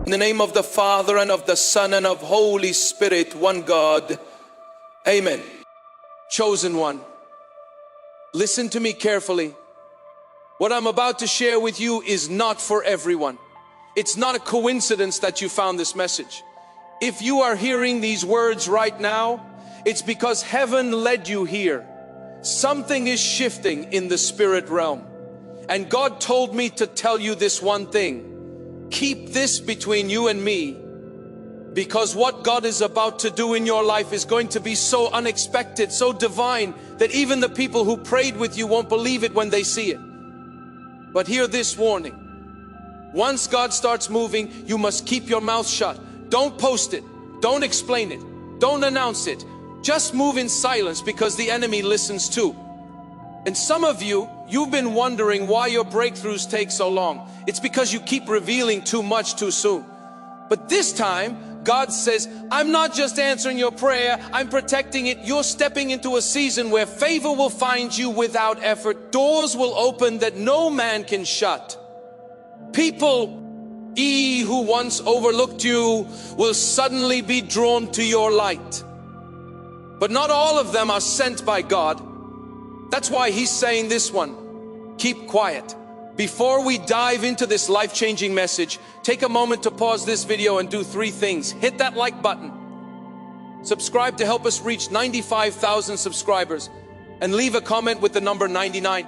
In the name of the Father, and of the Son, and of Holy Spirit, one God. Amen. Chosen one, listen to me carefully. What I'm about to share with you is not for everyone. It's not a coincidence that you found this message. If you are hearing these words right now, it's because heaven led you here. Something is shifting in the spirit realm. And God told me to tell you this one thing. Keep this between you and me, because what God is about to do in your life is going to be so unexpected, so divine, that even the people who prayed with you won't believe it when they see it. But hear this warning. Once God starts moving, you must keep your mouth shut. Don't post it. Don't explain it. Don't announce it. Just move in silence, because the enemy listens too. And some of you, you've been wondering why your breakthroughs take so long. It's because you keep revealing too much too soon. But this time, God says, I'm not just answering your prayer, I'm protecting it. You're stepping into a season where favor will find you without effort. Doors will open that no man can shut. People who once overlooked you will suddenly be drawn to your light. But not all of them are sent by God. That's why He's saying this one, keep quiet. Before we dive into this life-changing message, take a moment to pause this video and do 3 things. Hit that like button, subscribe to help us reach 95,000 subscribers, and leave a comment with the number 99.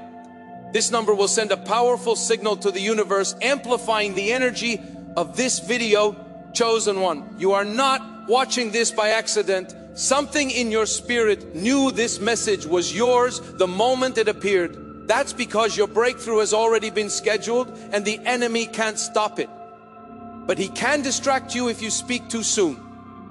This number will send a powerful signal to the universe, amplifying the energy of this video. Chosen one, you are not watching this by accident. Something in your spirit knew this message was yours the moment it appeared. That's because your breakthrough has already been scheduled and the enemy can't stop it. But he can distract you if you speak too soon.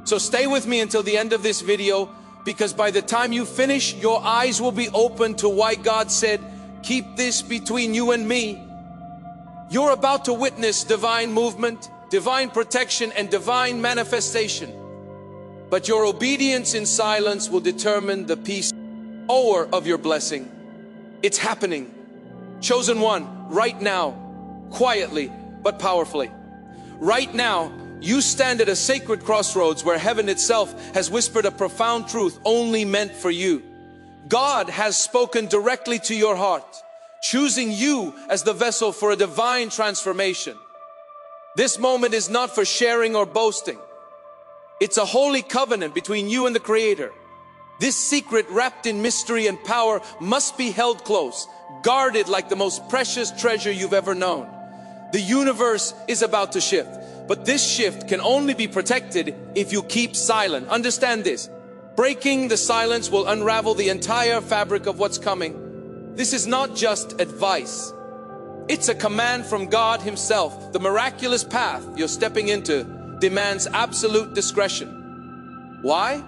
So stay with me until the end of this video, because by the time you finish, your eyes will be open to why God said, keep this between you and me. You're about to witness divine movement, divine protection, and divine manifestation. But your obedience in silence will determine the peace of your blessing. It's happening. Chosen one, right now, quietly but powerfully. Right now, you stand at a sacred crossroads where heaven itself has whispered a profound truth only meant for you. God has spoken directly to your heart, choosing you as the vessel for a divine transformation. This moment is not for sharing or boasting. It's a holy covenant between you and the Creator. This secret, wrapped in mystery and power, must be held close, guarded like the most precious treasure you've ever known. The universe is about to shift, but this shift can only be protected if you keep silent. Understand this. Breaking the silence will unravel the entire fabric of what's coming. This is not just advice. It's a command from God Himself. The miraculous path you're stepping into demands absolute discretion. Why?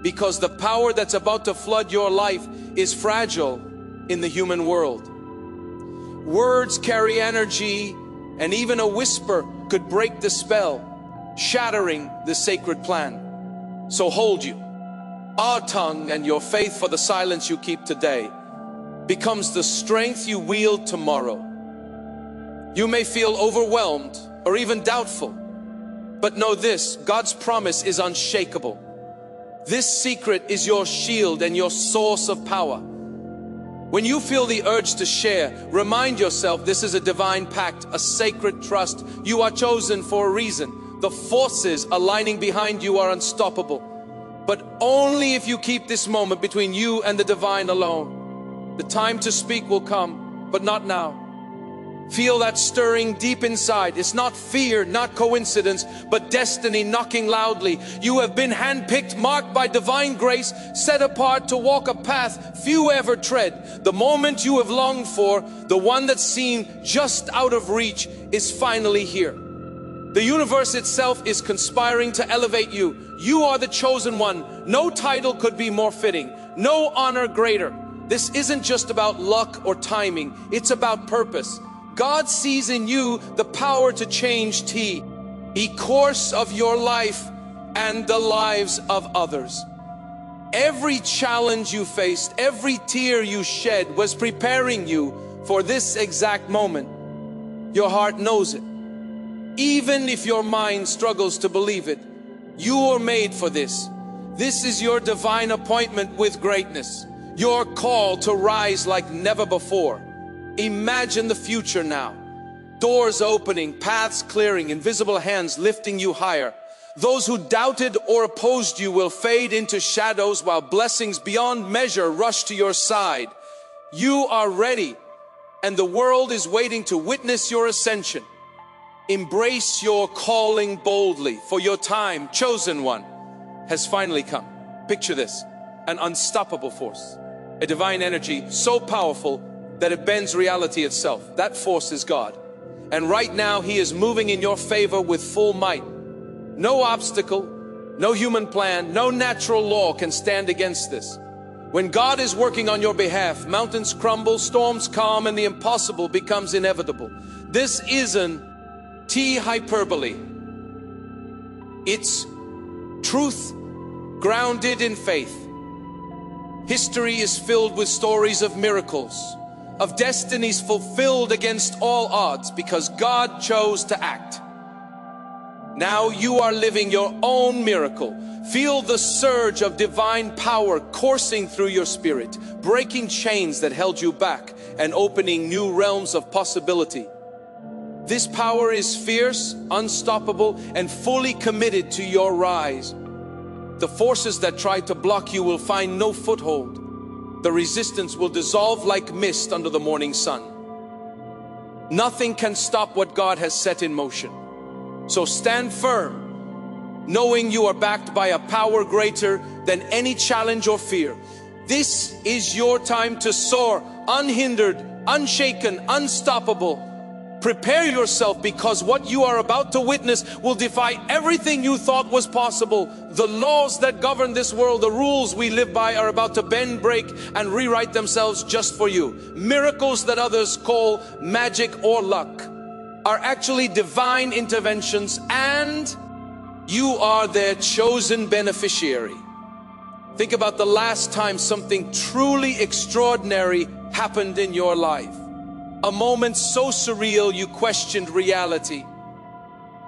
Because the power that's about to flood your life is fragile in the human world. Words carry energy, and even a whisper could break the spell, shattering the sacred plan. So hold you. Our tongue and your faith for the silence you keep today becomes the strength you wield tomorrow. You may feel overwhelmed or even doubtful, but know this, God's promise is unshakable. This secret is your shield and your source of power. When you feel the urge to share, remind yourself this is a divine pact, a sacred trust. You are chosen for a reason. The forces aligning behind you are unstoppable. But only if you keep this moment between you and the divine alone. The time to speak will come, but not now. Feel that stirring deep inside. It's not fear, not coincidence, but destiny knocking loudly. You have been handpicked, marked by divine grace, set apart to walk a path few ever tread. The moment you have longed for, the one that seemed just out of reach, is finally here. The universe itself is conspiring to elevate you. You are the chosen one. No title could be more fitting, no honor greater. This isn't just about luck or timing, it's about purpose. God sees in you the power to change the course of your life and the lives of others. Every challenge you faced, every tear you shed was preparing you for this exact moment. Your heart knows it. even if your mind struggles to believe it. You are made for this. This is your divine appointment with greatness. Your call to rise like never before. Imagine the future now. Doors opening, paths clearing, invisible hands lifting you higher. Those who doubted or opposed you will fade into shadows while blessings beyond measure rush to your side. You are ready, and the world is waiting to witness your ascension. Embrace your calling boldly, for your time, chosen one, has finally come. Picture this, an unstoppable force, a divine energy so powerful that it bends reality itself. That force is God. And right now He is moving in your favor with full might. No obstacle, no human plan, no natural law can stand against this. When God is working on your behalf, mountains crumble, storms calm, and the impossible becomes inevitable. This isn't hyperbole. It's truth grounded in faith. History is filled with stories of miracles, of destinies fulfilled against all odds because God chose to act. Now you are living your own miracle. Feel the surge of divine power coursing through your spirit, breaking chains that held you back and opening new realms of possibility. This power is fierce, unstoppable, and fully committed to your rise. The forces that try to block you will find no foothold. The resistance will dissolve like mist under the morning sun. Nothing can stop what God has set in motion. So stand firm, knowing you are backed by a power greater than any challenge or fear. This is your time to soar, unhindered, unshaken, unstoppable. Prepare yourself, because what you are about to witness will defy everything you thought was possible. The laws that govern this world, the rules we live by, are about to bend, break, and rewrite themselves just for you. Miracles that others call magic or luck are actually divine interventions, and you are their chosen beneficiary. Think about the last time something truly extraordinary happened in your life. A moment so surreal you questioned reality.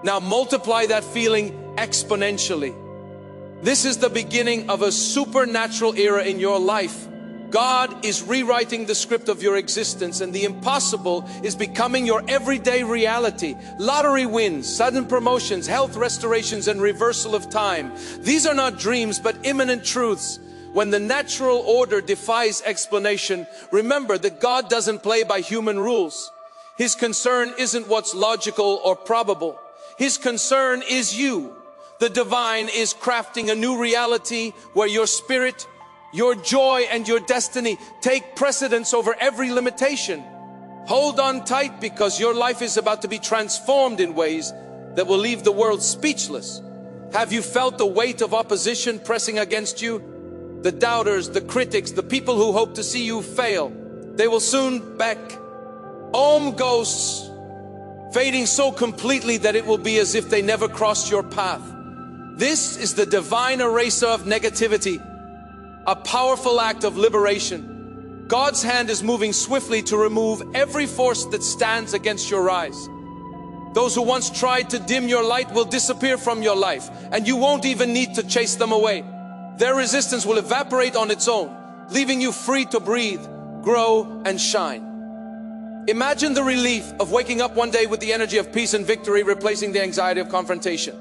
Now multiply that feeling exponentially. This is the beginning of a supernatural era in your life. God is rewriting the script of your existence, and the impossible is becoming your everyday reality. Lottery wins, sudden promotions, health restorations, and reversal of time. These are not dreams, but imminent truths. When the natural order defies explanation, remember that God doesn't play by human rules. His concern isn't what's logical or probable. His concern is you. The divine is crafting a new reality where your spirit, your joy, and your destiny take precedence over every limitation. Hold on tight, because your life is about to be transformed in ways that will leave the world speechless. Have you felt the weight of opposition pressing against you? The doubters, the critics, the people who hope to see you fail, they will soon back. Ghosts fading so completely that it will be as if they never crossed your path. This is the divine eraser of negativity, a powerful act of liberation. God's hand is moving swiftly to remove every force that stands against your rise. Those who once tried to dim your light will disappear from your life, and you won't even need to chase them away. Their resistance will evaporate on its own, leaving you free to breathe, grow, and shine. Imagine the relief of waking up one day with the energy of peace and victory, replacing the anxiety of confrontation.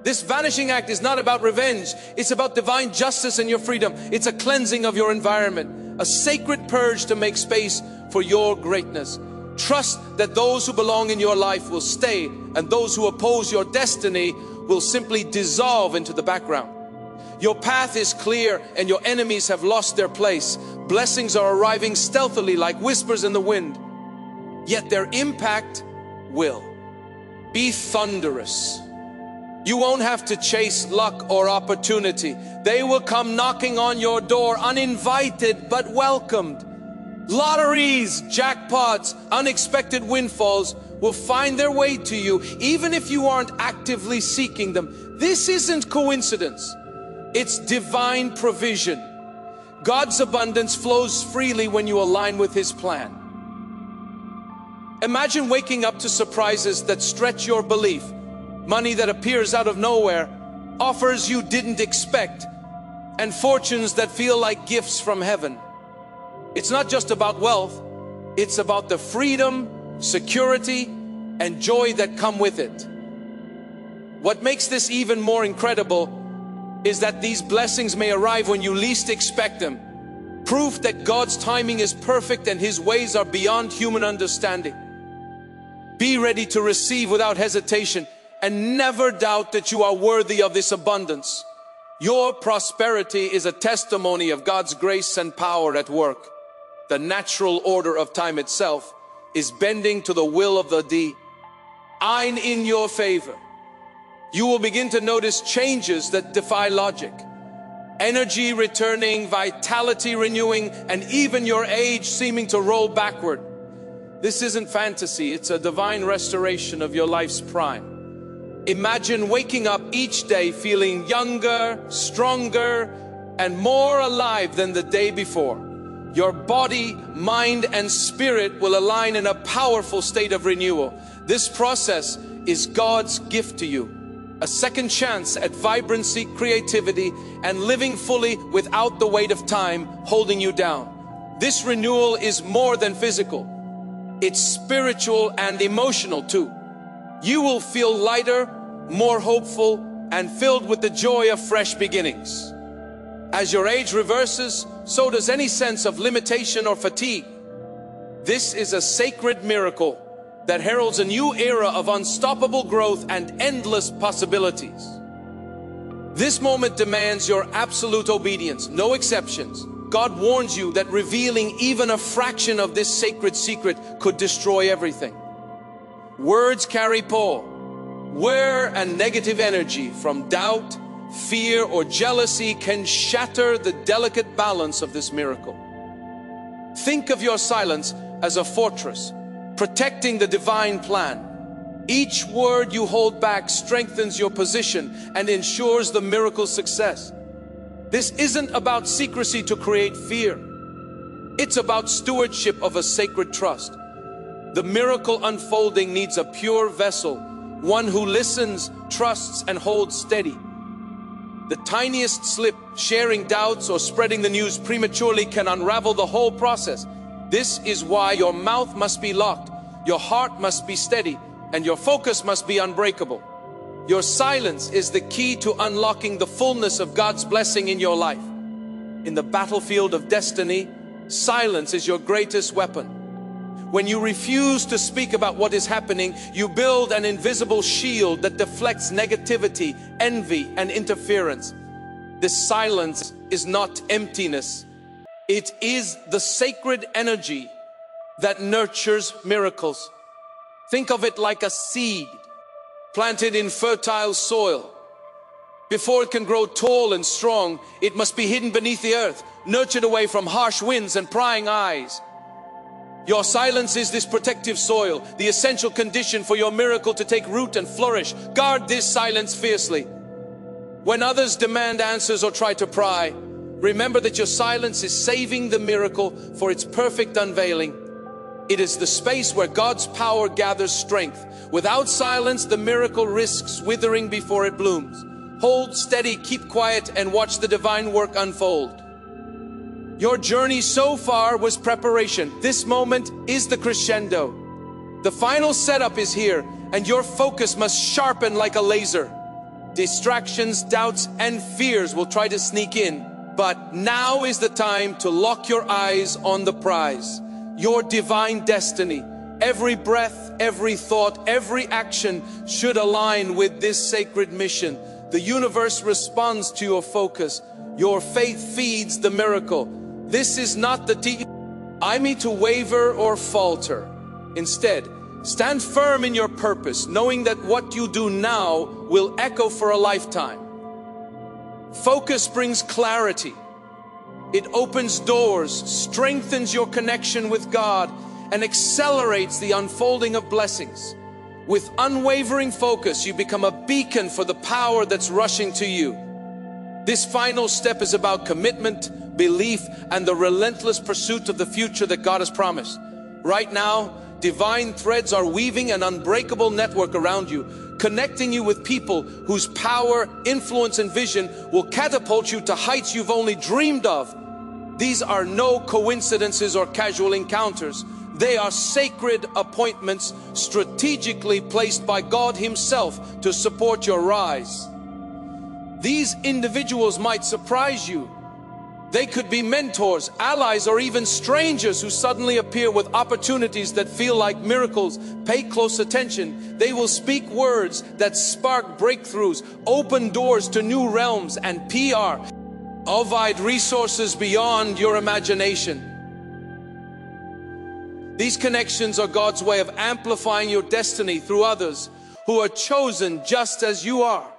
This vanishing act is not about revenge. It's about divine justice and your freedom. It's a cleansing of your environment, a sacred purge to make space for your greatness. Trust that those who belong in your life will stay, and those who oppose your destiny will simply dissolve into the background. Your path is clear, and your enemies have lost their place. Blessings are arriving stealthily like whispers in the wind, yet their impact will be thunderous. You won't have to chase luck or opportunity. They will come knocking on your door, uninvited but welcomed. Lotteries, jackpots, unexpected windfalls will find their way to you, even if you aren't actively seeking them. This isn't coincidence. It's divine provision. God's abundance flows freely when you align with His plan. Imagine waking up to surprises that stretch your belief. Money that appears out of nowhere, offers you didn't expect, and fortunes that feel like gifts from heaven. It's not just about wealth, it's about the freedom, security, and joy that come with it. What makes this even more incredible is that these blessings may arrive when you least expect them. Proof that God's timing is perfect and His ways are beyond human understanding. Be ready to receive without hesitation, and never doubt that you are worthy of this abundance. Your prosperity is a testimony of God's grace and power at work. The natural order of time itself is bending to the will of the divine in your favor. You will begin to notice changes that defy logic. Energy returning, vitality renewing, and even your age seeming to roll backward. This isn't fantasy, it's a divine restoration of your life's prime. Imagine waking up each day feeling younger, stronger, and more alive than the day before. Your body, mind, and spirit will align in a powerful state of renewal. This process is God's gift to you. A second chance at vibrancy, creativity, and living fully without the weight of time holding you down. This renewal is more than physical. It's spiritual and emotional too. You will feel lighter, more hopeful, and filled with the joy of fresh beginnings. As your age reverses, so does any sense of limitation or fatigue. This is a sacred miracle that heralds a new era of unstoppable growth and endless possibilities. This moment demands your absolute obedience, no exceptions. God warns you that revealing even a fraction of this sacred secret could destroy everything. Words carry power. Where a negative energy from doubt, fear, or jealousy can shatter the delicate balance of this miracle. Think of your silence as a fortress, protecting the divine plan. Each word you hold back strengthens your position and ensures the miracle's success. This isn't about secrecy to create fear. It's about stewardship of a sacred trust. The miracle unfolding needs a pure vessel, one who listens, trusts, and holds steady. The tiniest slip, sharing doubts or spreading the news prematurely, can unravel the whole process. This is why your mouth must be locked, your heart must be steady, and your focus must be unbreakable. Your silence is the key to unlocking the fullness of God's blessing in your life. In the battlefield of destiny, silence is your greatest weapon. When you refuse to speak about what is happening, you build an invisible shield that deflects negativity, envy, and interference. This silence is not emptiness. It is the sacred energy that nurtures miracles. Think of it like a seed planted in fertile soil. Before it can grow tall and strong, it must be hidden beneath the earth, nurtured away from harsh winds and prying eyes. Your silence is this protective soil, the essential condition for your miracle to take root and flourish. Guard this silence fiercely. When others demand answers or try to pry, remember that your silence is saving the miracle for its perfect unveiling. It is the space where God's power gathers strength. Without silence, the miracle risks withering before it blooms. Hold steady, keep quiet, and watch the divine work unfold. Your journey so far was preparation. This moment is the crescendo. The final setup is here, and your focus must sharpen like a laser. Distractions, doubts, and fears will try to sneak in, but now is the time to lock your eyes on the prize, your divine destiny. Every breath, every thought, every action should align with this sacred mission. The universe responds to your focus. Your faith feeds the miracle. This is not the time to waver or falter. Instead, stand firm in your purpose, knowing that what you do now will echo for a lifetime. Focus brings clarity. It opens doors, strengthens your connection with God, and accelerates the unfolding of blessings. With unwavering focus, you become a beacon for the power that's rushing to you. This final step is about commitment, belief, and the relentless pursuit of the future that God has promised. Right now, divine threads are weaving an unbreakable network around you, connecting you with people whose power, influence, and vision will catapult you to heights you've only dreamed of. These are no coincidences or casual encounters. They are sacred appointments strategically placed by God Himself to support your rise. These individuals might surprise you. They could be mentors, allies, or even strangers who suddenly appear with opportunities that feel like miracles. Pay close attention. They will speak words that spark breakthroughs, open doors to new realms, and provide resources beyond your imagination. These connections are God's way of amplifying your destiny through others who are chosen just as you are.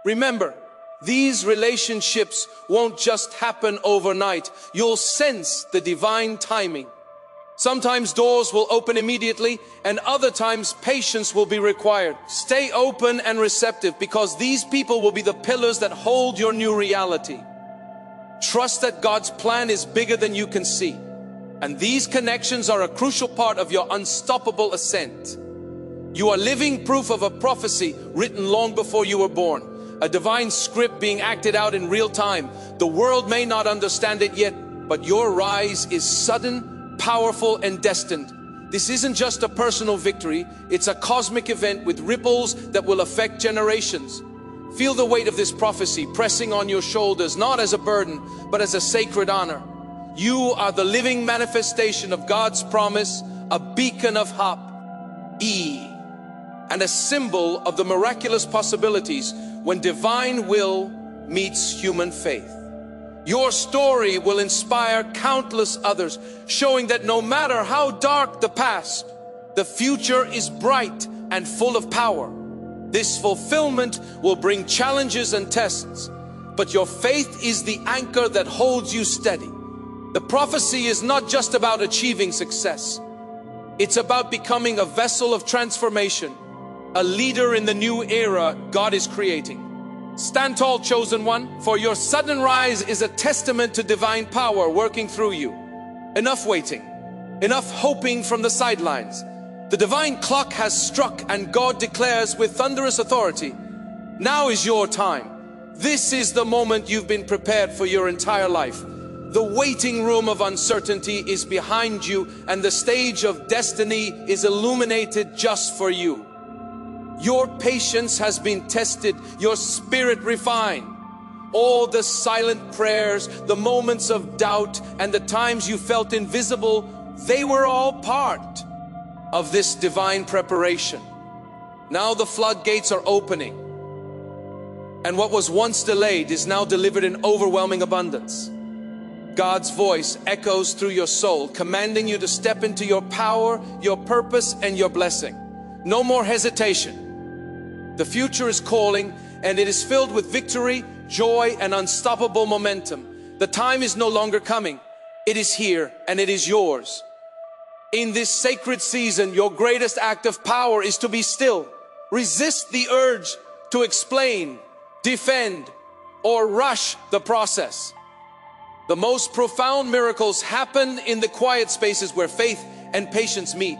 Remember, these relationships won't just happen overnight. You'll sense the divine timing. Sometimes doors will open immediately, and other times patience will be required. Stay open and receptive, because these people will be the pillars that hold your new reality. Trust that God's plan is bigger than you can see, and these connections are a crucial part of your unstoppable ascent. You are living proof of a prophecy written long before you were born. A divine script being acted out in real time. The world may not understand it yet, but your rise is sudden, powerful, and destined. This isn't just a personal victory, it's a cosmic event with ripples that will affect generations. Feel the weight of this prophecy pressing on your shoulders, not as a burden, but as a sacred honor. You are the living manifestation of God's promise, a beacon of hope, and a symbol of the miraculous possibilities when divine will meets human faith. Your story will inspire countless others, showing that no matter how dark the past, the future is bright and full of power. This fulfillment will bring challenges and tests, but your faith is the anchor that holds you steady. The prophecy is not just about achieving success. It's about becoming a vessel of transformation, a leader in the new era God is creating. Stand tall, chosen one, for your sudden rise is a testament to divine power working through you. Enough waiting, enough hoping from the sidelines. The divine clock has struck, and God declares with thunderous authority, now is your time. This is the moment you've been prepared for your entire life. The waiting room of uncertainty is behind you, and the stage of destiny is illuminated just for you. Your patience has been tested, your spirit refined. All the silent prayers, the moments of doubt, and the times you felt invisible, they were all part of this divine preparation. Now the floodgates are opening, and what was once delayed is now delivered in overwhelming abundance. God's voice echoes through your soul, commanding you to step into your power, your purpose, and your blessing. No more hesitation. The future is calling, and it is filled with victory, joy, and unstoppable momentum. The time is no longer coming. It is here, and it is yours. In this sacred season, your greatest act of power is to be still. Resist the urge to explain, defend, or rush the process. The most profound miracles happen in the quiet spaces where faith and patience meet.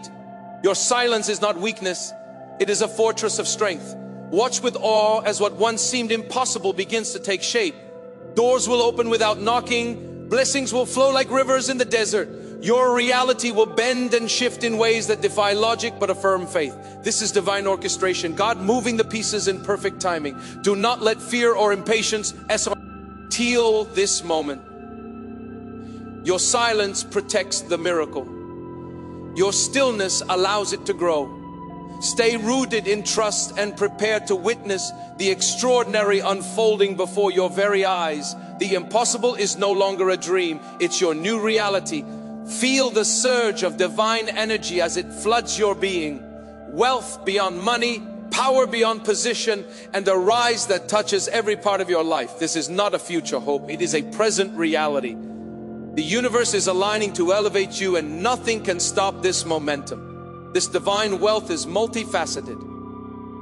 Your silence is not weakness, it is a fortress of strength. Watch with awe as what once seemed impossible begins to take shape. Doors will open without knocking, blessings will flow like rivers in the desert. Your reality will bend and shift in ways that defy logic but affirm faith. This is divine orchestration, God moving the pieces in perfect timing. Do not let fear or impatience steal this moment. Your silence protects the miracle. Your stillness allows it to grow. Stay rooted in trust and prepare to witness the extraordinary unfolding before your very eyes. The impossible is no longer a dream, it's your new reality. Feel the surge of divine energy as it floods your being. Wealth beyond money, power beyond position, and a rise that touches every part of your life. This is not a future hope, it is a present reality. The universe is aligning to elevate you, and nothing can stop this momentum. This divine wealth is multifaceted.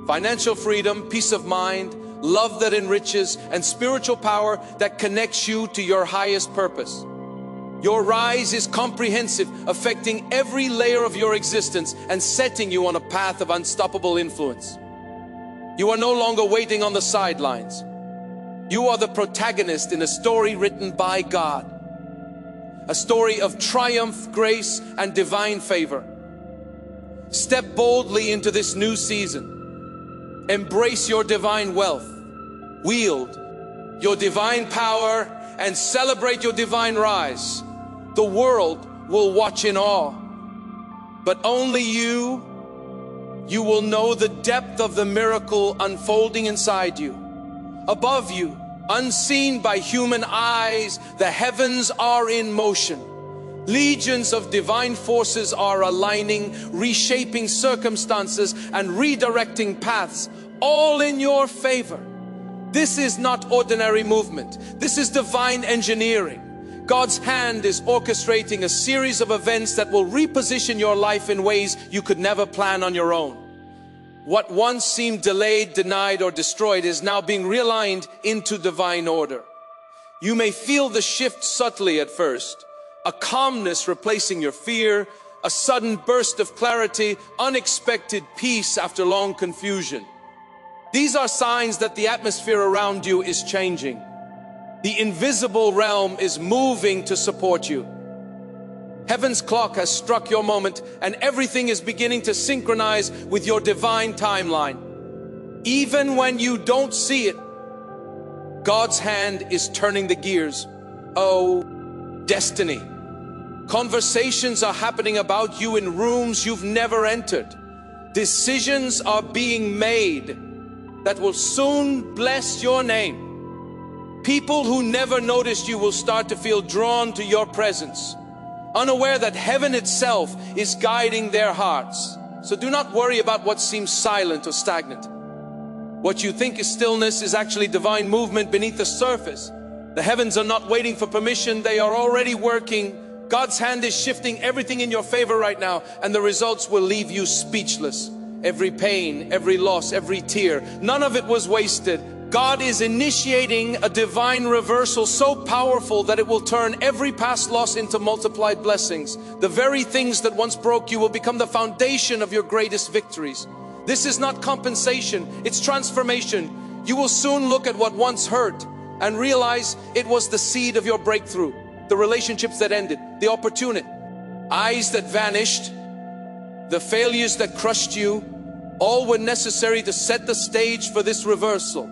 Financial freedom, peace of mind, love that enriches, and spiritual power that connects you to your highest purpose. Your rise is comprehensive, affecting every layer of your existence and setting you on a path of unstoppable influence. You are no longer waiting on the sidelines. You are the protagonist in a story written by God. A story of triumph, grace, and divine favor. Step boldly into this new season. Embrace your divine wealth. Wield your divine power and celebrate your divine rise. The world will watch in awe, but only you will know the depth of the miracle unfolding inside you. Above you, unseen by human eyes, the heavens are in motion. Legions of divine forces are aligning, reshaping circumstances and redirecting paths, all in your favor. This is not ordinary movement. This is divine engineering. God's hand is orchestrating a series of events that will reposition your life in ways you could never plan on your own. What once seemed delayed, denied, or destroyed is now being realigned into divine order. You may feel the shift subtly at first, a calmness replacing your fear, a sudden burst of clarity, unexpected peace after long confusion. These are signs that the atmosphere around you is changing. The invisible realm is moving to support you. Heaven's clock has struck your moment, and everything is beginning to synchronize with your divine timeline. Even when you don't see it, God's hand is turning the gears. Oh, destiny. Conversations are happening about you in rooms you've never entered. Decisions are being made that will soon bless your name. People who never noticed you will start to feel drawn to your presence, unaware that heaven itself is guiding their hearts. So do not worry about what seems silent or stagnant. What you think is stillness is actually divine movement beneath the surface. The heavens are not waiting for permission, they are already working. God's hand is shifting everything in your favor right now, and the results will leave you speechless. Every pain, every loss, every tear, none of it was wasted. God is initiating a divine reversal so powerful that it will turn every past loss into multiplied blessings. The very things that once broke you will become the foundation of your greatest victories. This is not compensation, it's transformation. You will soon look at what once hurt and realize it was the seed of your breakthrough. The relationships that ended, the opportunity, eyes that vanished, the failures that crushed you, all were necessary to set the stage for this reversal.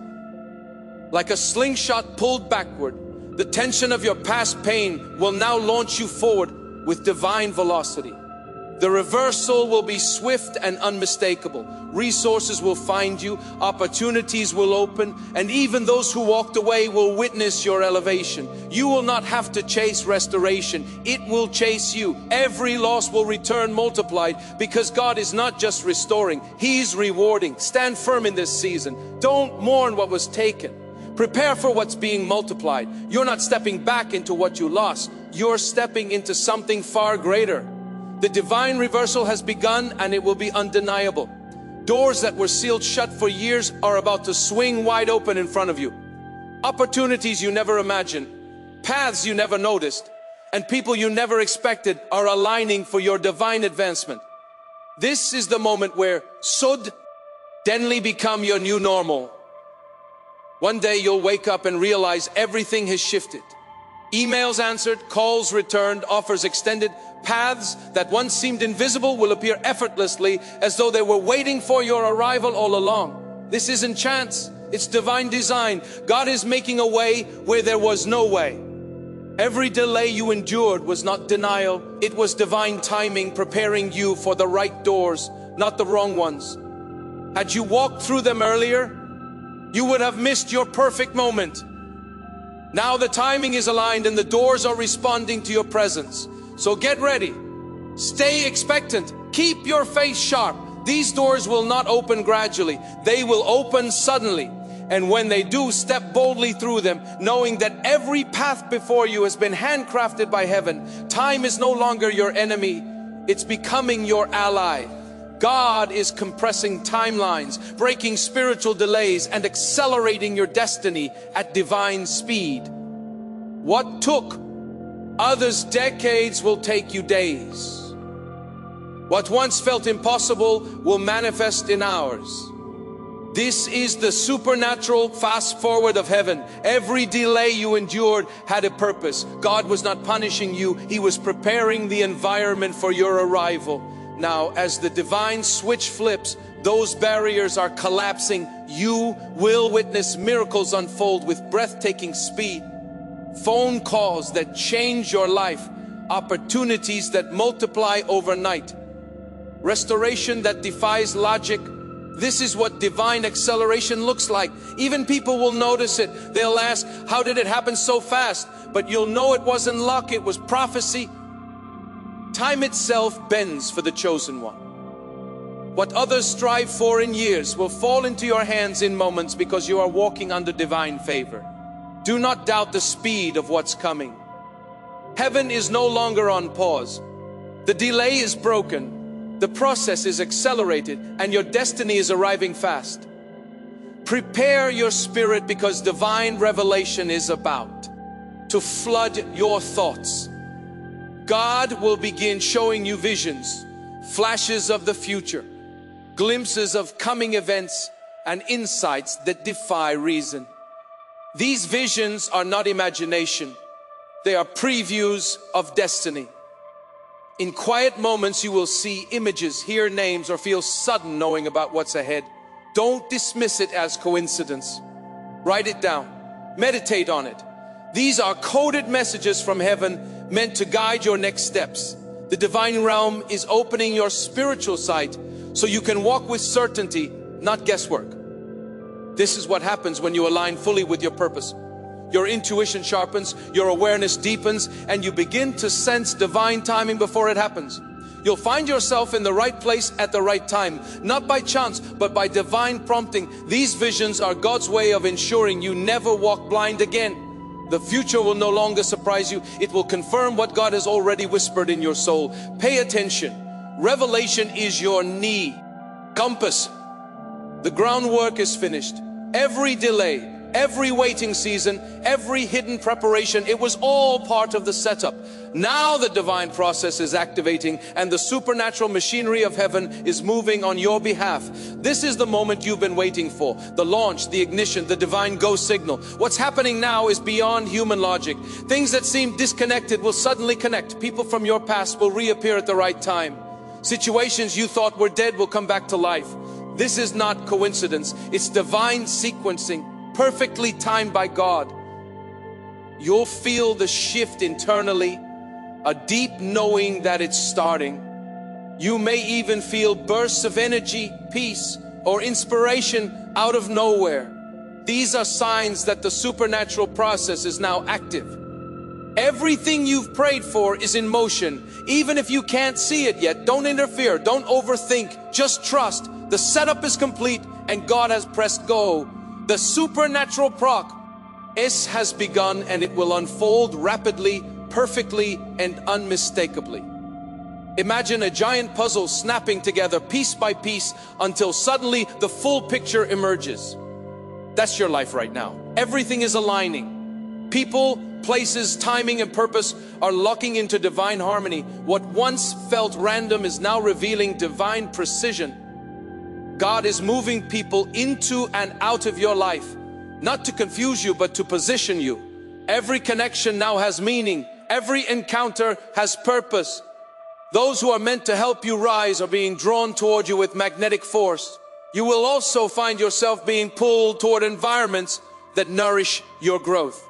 Like a slingshot pulled backward, the tension of your past pain will now launch you forward with divine velocity. The reversal will be swift and unmistakable. Resources will find you, opportunities will open, and even those who walked away will witness your elevation. You will not have to chase restoration, it will chase you. Every loss will return multiplied, because God is not just restoring, He's rewarding. Stand firm in this season. Don't mourn what was taken. Prepare for what's being multiplied. You're not stepping back into what you lost. You're stepping into something far greater. The divine reversal has begun, and it will be undeniable. Doors that were sealed shut for years are about to swing wide open in front of you. Opportunities you never imagined, paths you never noticed, and people you never expected are aligning for your divine advancement. This is the moment where suddenly become your new normal. One day you'll wake up and realize everything has shifted. Emails answered, calls returned, offers extended. Paths that once seemed invisible will appear effortlessly, as though they were waiting for your arrival all along. This isn't chance, it's divine design. God is making a way where there was no way. Every delay you endured was not denial, it was divine timing, preparing you for the right doors, not the wrong ones. Had you walked through them earlier, you would have missed your perfect moment. Now the timing is aligned and the doors are responding to your presence. So get ready, stay expectant, keep your face sharp. These doors will not open gradually, they will open suddenly. And when they do, step boldly through them, knowing that every path before you has been handcrafted by heaven. Time is no longer your enemy, it's becoming your ally. God is compressing timelines, breaking spiritual delays, and accelerating your destiny at divine speed. What took Others, decades will take you days. What once felt impossible will manifest in hours. This is the supernatural fast forward of heaven. Every delay you endured had a purpose. God was not punishing you. He was preparing the environment for your arrival. Now, as the divine switch flips, those barriers are collapsing. You will witness miracles unfold with breathtaking speed. Phone calls that change your life. Opportunities that multiply overnight. Restoration that defies logic. This is what divine acceleration looks like. Even people will notice it. They'll ask, how did it happen so fast? But you'll know it wasn't luck, it was prophecy. Time itself bends for the chosen one. What others strive for in years will fall into your hands in moments because you are walking under divine favor. Do not doubt the speed of what's coming. Heaven is no longer on pause. The delay is broken. The process is accelerated and your destiny is arriving fast. Prepare your spirit because divine revelation is about to flood your thoughts. God will begin showing you visions, flashes of the future, glimpses of coming events and insights that defy reason. These visions are not imagination. They are previews of destiny. In quiet moments, you will see images, hear names, or feel sudden knowing about what's ahead. Don't dismiss it as coincidence. Write it down. Meditate on it. These are coded messages from heaven meant to guide your next steps. The divine realm is opening your spiritual sight so you can walk with certainty, not guesswork. This is what happens when you align fully with your purpose. Your intuition sharpens, your awareness deepens, and you begin to sense divine timing before it happens. You'll find yourself in the right place at the right time, not by chance, but by divine prompting. These visions are God's way of ensuring you never walk blind again. The future will no longer surprise you. It will confirm what God has already whispered in your soul. Pay attention. Revelation is your knee. Compass. The groundwork is finished. Every delay, every waiting season, every hidden preparation, it was all part of the setup. Now the divine process is activating and the supernatural machinery of heaven is moving on your behalf. This is the moment you've been waiting for. The launch, the ignition, the divine go signal. What's happening now is beyond human logic. Things that seem disconnected will suddenly connect. People from your past will reappear at the right time. Situations you thought were dead will come back to life. This is not coincidence. It's divine sequencing. Perfectly timed by God. You'll feel the shift internally, a deep knowing that it's starting. You may even feel bursts of energy, peace, or inspiration out of nowhere. These are signs that the supernatural process is now active. Everything you've prayed for is in motion. Even if you can't see it yet, don't interfere, don't overthink, just trust. The setup is complete and God has pressed go. The supernatural process has begun and it will unfold rapidly, perfectly, and unmistakably. Imagine a giant puzzle snapping together piece by piece until suddenly the full picture emerges. That's your life right now. Everything is aligning. People, places, timing, and purpose are locking into divine harmony. What once felt random is now revealing divine precision. God is moving people into and out of your life, not to confuse you, but to position you. Every connection now has meaning. Every encounter has purpose. Those who are meant to help you rise are being drawn toward you with magnetic force. You will also find yourself being pulled toward environments that nourish your growth.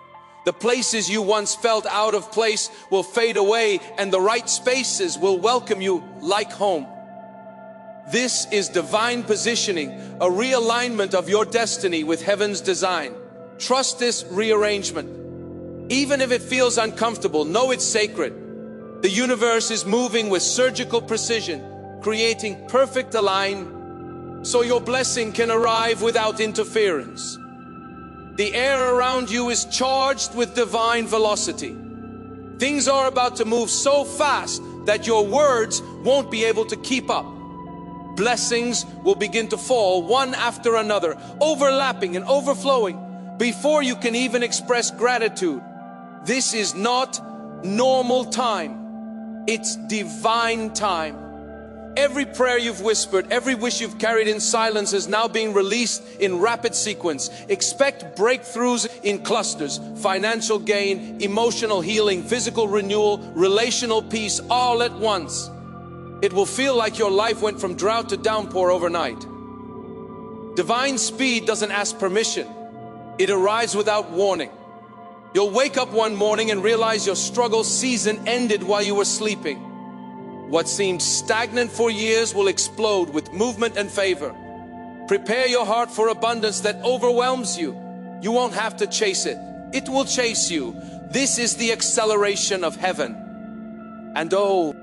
The places you once felt out of place will fade away and the right spaces will welcome you like home. This is divine positioning, a realignment of your destiny with heaven's design. Trust this rearrangement. Even if it feels uncomfortable, know it's sacred. The universe is moving with surgical precision, creating perfect alignment so your blessing can arrive without interference. The air around you is charged with divine velocity. Things are about to move so fast that your words won't be able to keep up. Blessings will begin to fall one after another, overlapping and overflowing before you can even express gratitude. This is not normal time. It's divine time. Every prayer you've whispered, every wish you've carried in silence is now being released in rapid sequence. Expect breakthroughs in clusters, financial gain, emotional healing, physical renewal, relational peace, all at once. It will feel like your life went from drought to downpour overnight. Divine speed doesn't ask permission. It arrives without warning. You'll wake up one morning and realize your struggle season ended while you were sleeping. What seemed stagnant for years will explode with movement and favor. Prepare your heart for abundance that overwhelms you. You won't have to chase it. It will chase you. This is the acceleration of heaven. And oh,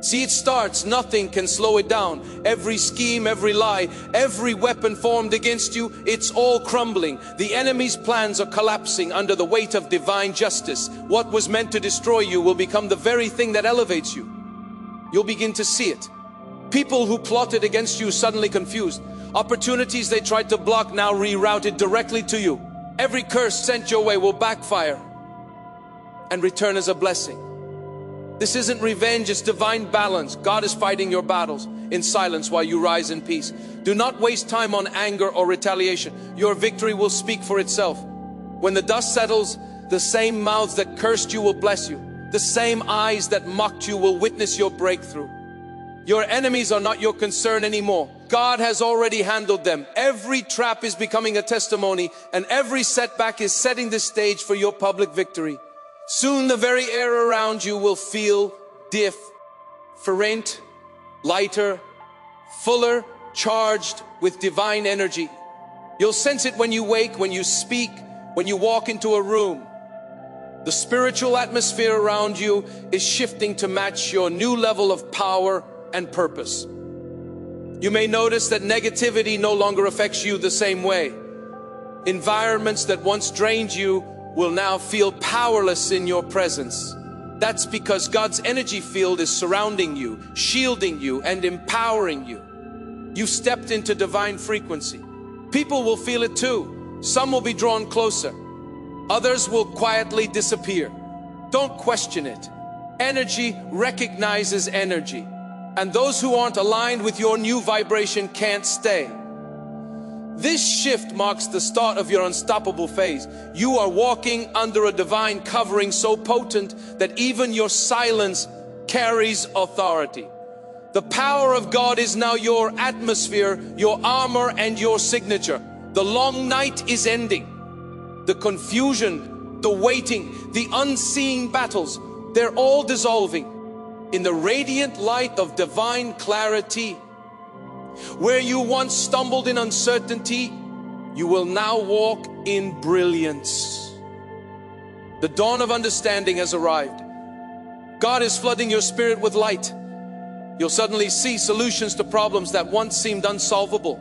see, it starts. Nothing can slow it down. Every scheme, every lie, every weapon formed against you, it's all crumbling. The enemy's plans are collapsing under the weight of divine justice. What was meant to destroy you will become the very thing that elevates you. You'll begin to see it. People who plotted against you suddenly confused. Opportunities they tried to block now rerouted directly to you. Every curse sent your way will backfire and return as a blessing. This isn't revenge, it's divine balance. God is fighting your battles in silence while you rise in peace. Do not waste time on anger or retaliation. Your victory will speak for itself. When the dust settles, the same mouths that cursed you will bless you. The same eyes that mocked you will witness your breakthrough. Your enemies are not your concern anymore. God has already handled them. Every trap is becoming a testimony, and every setback is setting the stage for your public victory. Soon the very air around you will feel different, lighter, fuller, charged with divine energy. You'll sense it when you wake, when you speak, when you walk into a room. The spiritual atmosphere around you is shifting to match your new level of power and purpose. You may notice that negativity no longer affects you the same way. Environments that once drained you will now feel powerless in your presence. That's because God's energy field is surrounding you, shielding you, and empowering you. You've stepped into divine frequency. People will feel it too. Some will be drawn closer. Others will quietly disappear. Don't question it. Energy recognizes energy. And those who aren't aligned with your new vibration can't stay. This shift marks the start of your unstoppable phase. You are walking under a divine covering so potent that even your silence carries authority. The power of God is now your atmosphere, your armor, and your signature. The long night is ending. The confusion, the waiting, the unseen battles, they're all dissolving in the radiant light of divine clarity. Where you once stumbled in uncertainty, you will now walk in brilliance. The dawn of understanding has arrived. God is flooding your spirit with light. You'll suddenly see solutions to problems that once seemed unsolvable.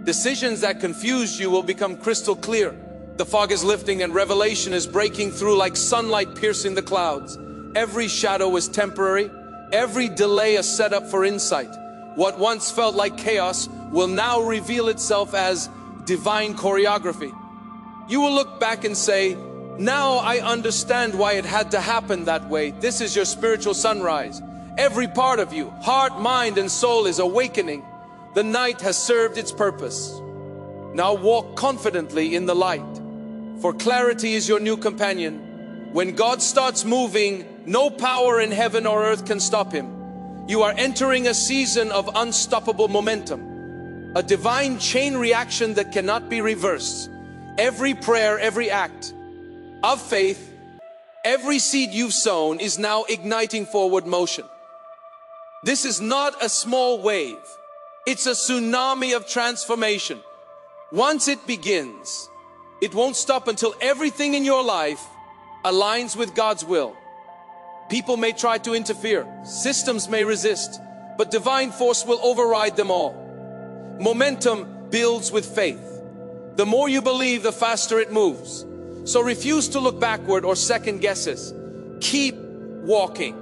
Decisions that confused you will become crystal clear. The fog is lifting and revelation is breaking through like sunlight piercing the clouds. Every shadow is temporary. Every delay a setup for insight. What once felt like chaos will now reveal itself as divine choreography. You will look back and say, now I understand why it had to happen that way. This is your spiritual sunrise. Every part of you, heart, mind, and soul is awakening. The night has served its purpose. Now walk confidently in the light. For clarity is your new companion. When God starts moving, no power in heaven or earth can stop Him. You are entering a season of unstoppable momentum, a divine chain reaction that cannot be reversed. Every prayer, every act of faith, every seed you've sown is now igniting forward motion. This is not a small wave. It's a tsunami of transformation. Once it begins, it won't stop until everything in your life aligns with God's will. People may try to interfere, systems may resist, but divine force will override them all. Momentum builds with faith. The more you believe, the faster it moves. So refuse to look backward or second guesses. Keep walking.